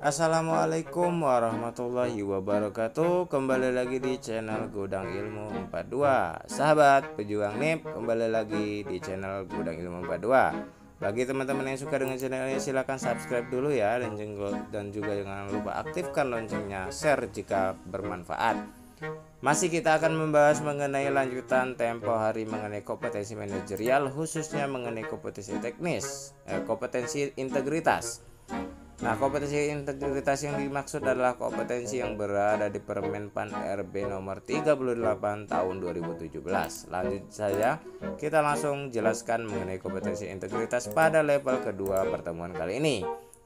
Assalamualaikum warahmatullahi wabarakatuh. Kembali lagi di channel Gudang Ilmu 42. Sahabat pejuang NIP, kembali lagi di channel Gudang Ilmu 42. Bagi teman-teman yang suka dengan channel ini, silahkan subscribe dulu ya, dan juga jangan lupa aktifkan loncengnya, share jika bermanfaat. Masih kita akan membahas mengenai lanjutan tempo hari mengenai kompetensi manajerial, khususnya mengenai kompetensi teknis, kompetensi integritas. Nah, kompetensi integritas yang dimaksud adalah kompetensi yang berada di Permenpan RB nomor 38 tahun 2017. Lanjut saja, kita langsung jelaskan mengenai kompetensi integritas pada level kedua pertemuan kali ini,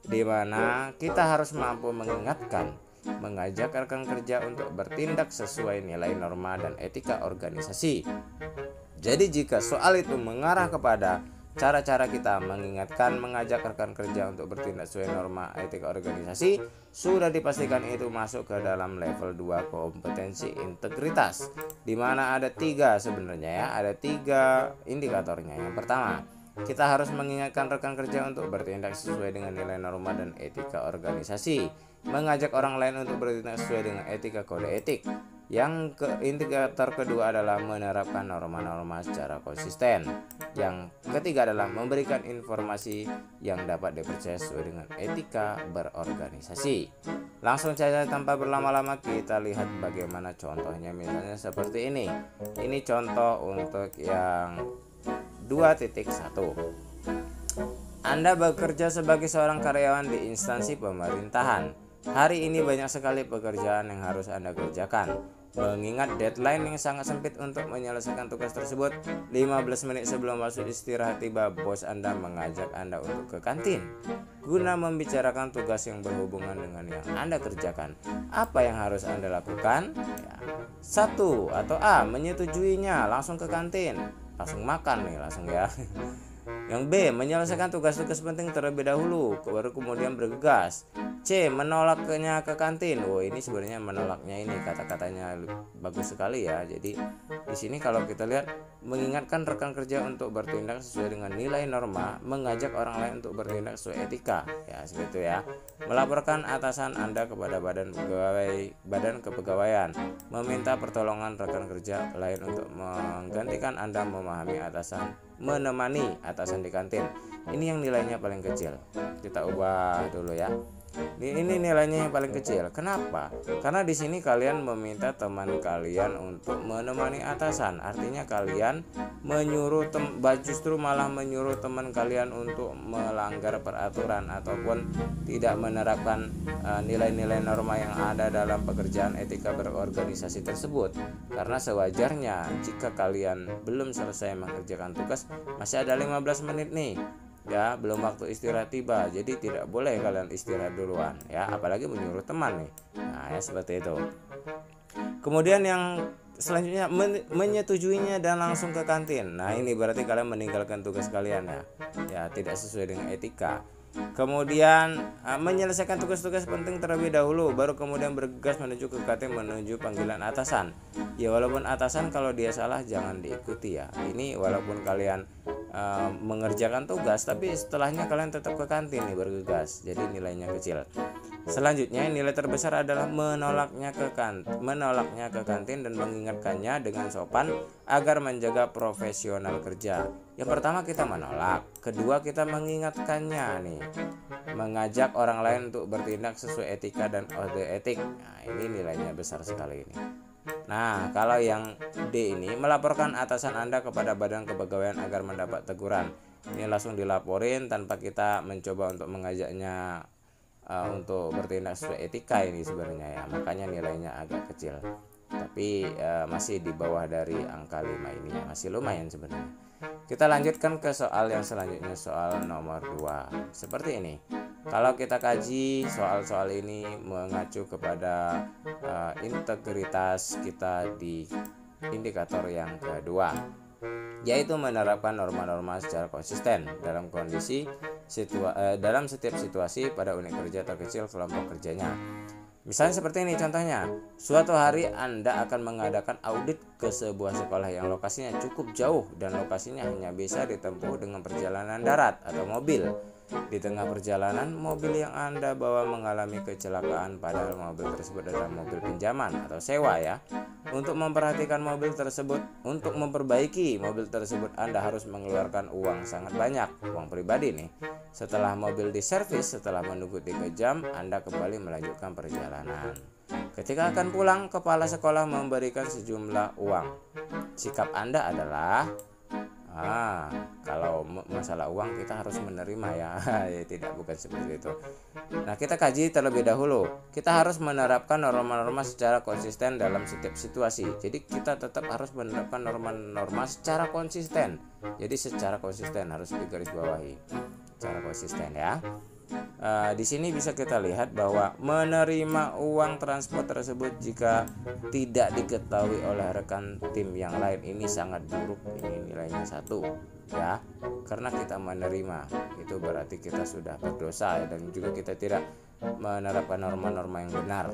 di mana kita harus mampu mengingatkan, mengajak rekan kerja untuk bertindak sesuai nilai norma dan etika organisasi. Jadi jika soal itu mengarah kepada cara-cara kita mengingatkan, mengajak rekan kerja untuk bertindak sesuai norma etika organisasi, sudah dipastikan itu masuk ke dalam level 2 kompetensi integritas, di mana ada tiga sebenarnya ya, ada tiga indikatornya. Yang pertama, kita harus mengingatkan rekan kerja untuk bertindak sesuai dengan nilai norma dan etika organisasi, mengajak orang lain untuk bertindak sesuai dengan etika kode etik. Indikator kedua adalah menerapkan norma-norma secara konsisten. Yang ketiga adalah memberikan informasi yang dapat dipercaya sesuai dengan etika berorganisasi. Langsung saja tanpa berlama-lama kita lihat bagaimana contohnya, misalnya seperti ini. Ini contoh untuk yang 2.1. Anda bekerja sebagai seorang karyawan di instansi pemerintahan. Hari ini banyak sekali pekerjaan yang harus Anda kerjakan. Mengingat deadline yang sangat sempit untuk menyelesaikan tugas tersebut, 15 menit sebelum waktu istirahat tiba, bos Anda mengajak Anda untuk ke kantin guna membicarakan tugas yang berhubungan dengan yang Anda kerjakan. Apa yang harus Anda lakukan? Ya. 1 atau A, menyetujuinya, langsung ke kantin, langsung makan nih, langsung ya. Yang B, menyelesaikan tugas-tugas penting terlebih dahulu, baru kemudian bergegas. C, menolaknya ke kantin. Oh, ini sebenarnya menolaknya ini kata-katanya bagus sekali ya. Jadi di sini kalau kita lihat, mengingatkan rekan kerja untuk bertindak sesuai dengan nilai norma, mengajak orang lain untuk bertindak sesuai etika. Ya, seperti itu ya. Melaporkan atasan Anda kepada badan kepegawaian, meminta pertolongan rekan kerja lain untuk menggantikan Anda memahami atasan, menemani atasan di kantin. Ini yang nilainya paling kecil. Kita ubah dulu ya. Ini nilainya yang paling kecil. Kenapa? Karena di sini kalian meminta teman kalian untuk menemani atasan. Artinya kalian justru malah menyuruh teman kalian untuk melanggar peraturan ataupun tidak menerapkan nilai-nilai norma yang ada dalam pekerjaan etika berorganisasi tersebut. Karena sewajarnya jika kalian belum selesai mengerjakan tugas, masih ada 15 menit nih. Ya, belum waktu istirahat tiba, jadi tidak boleh kalian istirahat duluan ya, apalagi menyuruh teman nih. Nah ya, seperti itu. Kemudian yang selanjutnya, menyetujuinya dan langsung ke kantin. Nah, ini berarti kalian meninggalkan tugas kalian ya, tidak sesuai dengan etika. Kemudian menyelesaikan tugas-tugas penting terlebih dahulu, baru kemudian bergegas menuju ke kantin, menuju panggilan atasan. Ya, walaupun atasan kalau dia salah jangan diikuti ya. Ini walaupun kalian mengerjakan tugas, tapi setelahnya kalian tetap ke kantin nih, bergegas. Jadi nilainya kecil. Selanjutnya, nilai terbesar adalah menolaknya ke kantin dan mengingatkannya dengan sopan agar menjaga profesional kerja. Yang pertama kita menolak, kedua kita mengingatkannya nih, mengajak orang lain untuk bertindak sesuai etika dan kode etik. Nah, ini nilainya besar sekali ini. Nah, kalau yang D ini, melaporkan atasan Anda kepada badan kepegawaian agar mendapat teguran. Ini langsung dilaporin tanpa kita mencoba untuk mengajaknya untuk bertindak sesuai etika ini sebenarnya ya. Makanya nilainya agak kecil. Tapi masih di bawah dari angka 5 ini ya. Masih lumayan sebenarnya. Kita lanjutkan ke soal yang selanjutnya, soal nomor 2. Seperti ini. Kalau kita kaji soal-soal ini mengacu kepada integritas kita di indikator yang kedua, yaitu menerapkan norma-norma secara konsisten dalam dalam setiap situasi pada unit kerja terkecil kelompok kerjanya. Misalnya seperti ini contohnya, suatu hari Anda akan mengadakan audit ke sebuah sekolah yang lokasinya cukup jauh dan lokasinya hanya bisa ditempuh dengan perjalanan darat atau mobil. Di tengah perjalanan, mobil yang Anda bawa mengalami kecelakaan padahal mobil tersebut adalah mobil pinjaman atau sewa ya. Untuk memperhatikan mobil tersebut, untuk memperbaiki mobil tersebut Anda harus mengeluarkan uang sangat banyak, uang pribadi nih. Setelah mobil diservis, setelah menunggu 3 jam, Anda kembali melanjutkan perjalanan. Ketika akan pulang, kepala sekolah memberikan sejumlah uang. Sikap Anda adalah kalau masalah uang kita harus menerima ya. Tidak, bukan seperti itu. Nah, kita kaji terlebih dahulu. Kita harus menerapkan norma-norma secara konsisten dalam setiap situasi. Jadi kita tetap harus menerapkan norma-norma secara konsisten. Jadi secara konsisten harus digarisbawahi. Secara konsisten ya. Di sini bisa kita lihat bahwa menerima uang transport tersebut jika tidak diketahui oleh rekan tim yang lain ini sangat buruk. Ini nilainya 1 ya, karena kita menerima itu berarti kita sudah berdosa dan juga kita tidak menerapkan norma-norma yang benar.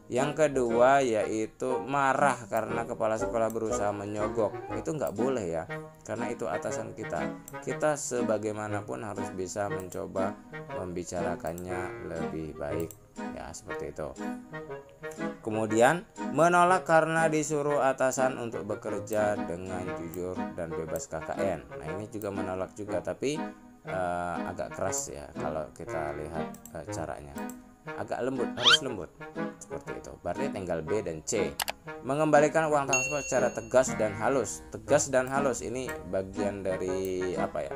Yang kedua yaitu marah karena kepala sekolah berusaha menyogok. Itu nggak boleh ya, karena itu atasan kita. Kita sebagaimanapun harus bisa mencoba membicarakannya lebih baik ya, seperti itu. Kemudian menolak karena disuruh atasan untuk bekerja dengan jujur dan bebas KKN. Nah, ini juga menolak juga, tapi agak keras ya kalau kita lihat caranya. Agak lembut, harus lembut seperti itu. Berarti tinggal B dan C. Mengembalikan uang transport secara tegas dan halus. Tegas dan halus ini bagian dari apa ya?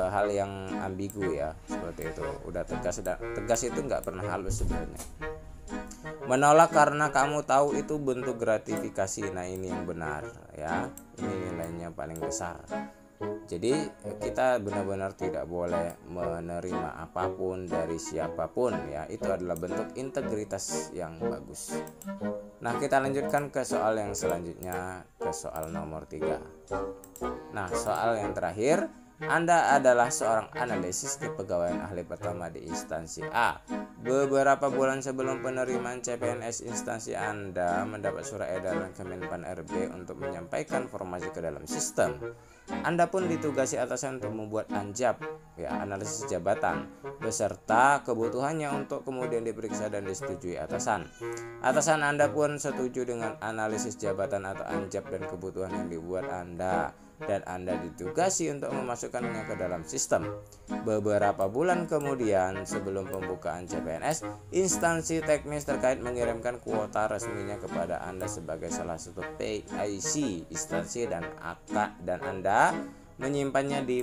Hal yang ambigu ya, seperti itu. Udah tegas itu nggak pernah halus sebenarnya. Menolak karena kamu tahu itu bentuk gratifikasi. Nah, ini yang benar ya. Ini nilainya paling besar. Jadi kita benar-benar tidak boleh menerima apapun dari siapapun ya. Itu adalah bentuk integritas yang bagus. Nah, kita lanjutkan ke soal yang selanjutnya, ke soal nomor 3. Nah, soal yang terakhir, Anda adalah seorang analisis kepegawaian ahli pertama di instansi A. Beberapa bulan sebelum penerimaan CPNS, instansi Anda mendapat surat edaran Kemenpan RB untuk menyampaikan informasi ke dalam sistem. Anda pun ditugasi atasan untuk membuat anjab ya, analisis jabatan beserta kebutuhannya untuk kemudian diperiksa dan disetujui atasan. Atasan Anda pun setuju dengan analisis jabatan atau anjab dan kebutuhan yang dibuat Anda, dan Anda ditugasi untuk memasukkannya ke dalam sistem. Beberapa bulan kemudian sebelum pembukaan CPNS, instansi teknis terkait mengirimkan kuota resminya kepada Anda sebagai salah satu PIC instansi dan AK, dan Anda menyimpannya di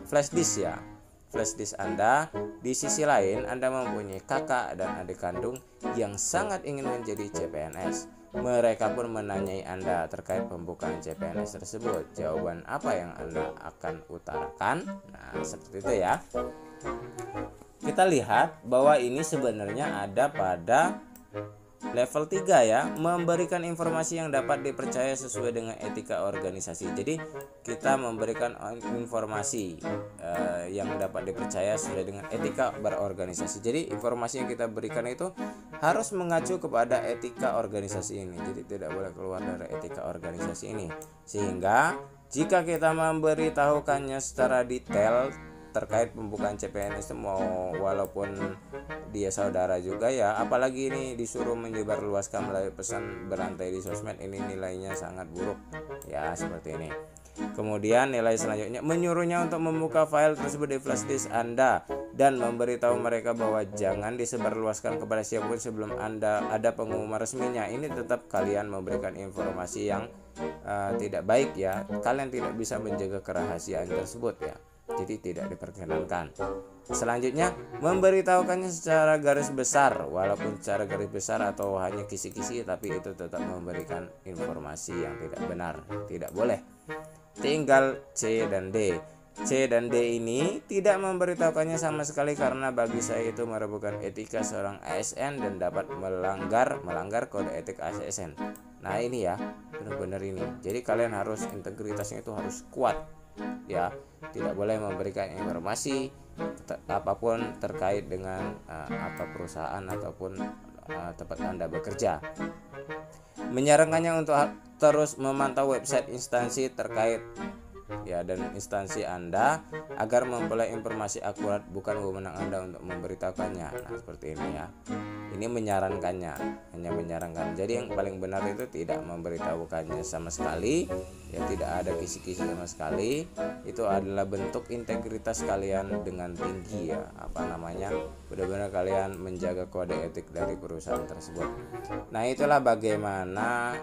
flash disk ya. Flash disk Anda. Di sisi lain, Anda mempunyai kakak dan adik kandung yang sangat ingin menjadi CPNS. Mereka pun menanyai Anda terkait pembukaan CPNS tersebut. Jawaban apa yang Anda akan utarakan? Nah, seperti itu ya. Kita lihat bahwa ini sebenarnya ada pada level 3 ya, memberikan informasi yang dapat dipercaya sesuai dengan etika organisasi. Jadi kita memberikan informasi yang dapat dipercaya sesuai dengan etika berorganisasi. Jadi informasi yang kita berikan itu harus mengacu kepada etika organisasi ini. Jadi tidak boleh keluar dari etika organisasi ini. Sehingga jika kita memberitahukannya secara detail terkait pembukaan CPNS itu, mau walaupun dia saudara juga ya, apalagi ini disuruh menyebarluaskan melalui pesan berantai di sosmed, ini nilainya sangat buruk ya, seperti ini. Kemudian nilai selanjutnya, menyuruhnya untuk membuka file tersebut di flash disk Anda dan memberitahu mereka bahwa jangan disebarluaskan kepada siapapun sebelum Anda ada pengumuman resminya. Ini tetap kalian memberikan informasi yang tidak baik ya. Kalian tidak bisa menjaga kerahasiaan tersebut ya. Jadi tidak diperkenankan. Selanjutnya, memberitahukannya secara garis besar, walaupun secara garis besar atau hanya kisi-kisi, tapi itu tetap memberikan informasi yang tidak benar. Tidak boleh. Tinggal C dan D. C dan D ini tidak memberitahukannya sama sekali karena bagi saya itu merupakan etika seorang ASN dan dapat melanggar kode etik ASN. Nah, ini ya, benar-benar ini. Jadi kalian harus, integritasnya itu harus kuat ya. Tidak boleh memberikan informasi apapun terkait dengan apa perusahaan ataupun tempat Anda bekerja. Menyarankannya untuk terus memantau website instansi terkait ya dan instansi Anda agar memperoleh informasi akurat, bukan wewenang Anda untuk memberitakannya. Nah, seperti ini ya. Ini menyarankannya, hanya menyarankan. Jadi yang paling benar itu tidak memberitahukannya sama sekali, ya tidak ada kisi-kisi sama sekali. Itu adalah bentuk integritas kalian dengan tinggi ya, benar-benar kalian menjaga kode etik dari perusahaan tersebut. Nah, itulah bagaimana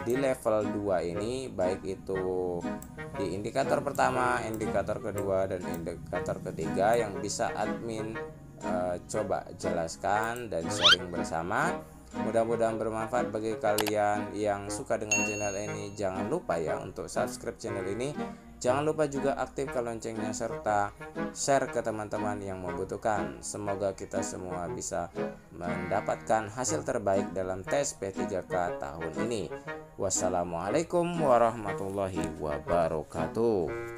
di level 2 ini, baik itu di indikator pertama, indikator kedua, dan indikator ketiga yang bisa admin coba jelaskan dan sharing bersama. Mudah-mudahan bermanfaat bagi kalian yang suka dengan channel ini. Jangan lupa ya untuk subscribe channel ini. Jangan lupa juga aktifkan loncengnya serta share ke teman-teman yang membutuhkan. Semoga kita semua bisa mendapatkan hasil terbaik dalam tes P3K tahun ini. Wassalamualaikum warahmatullahi wabarakatuh.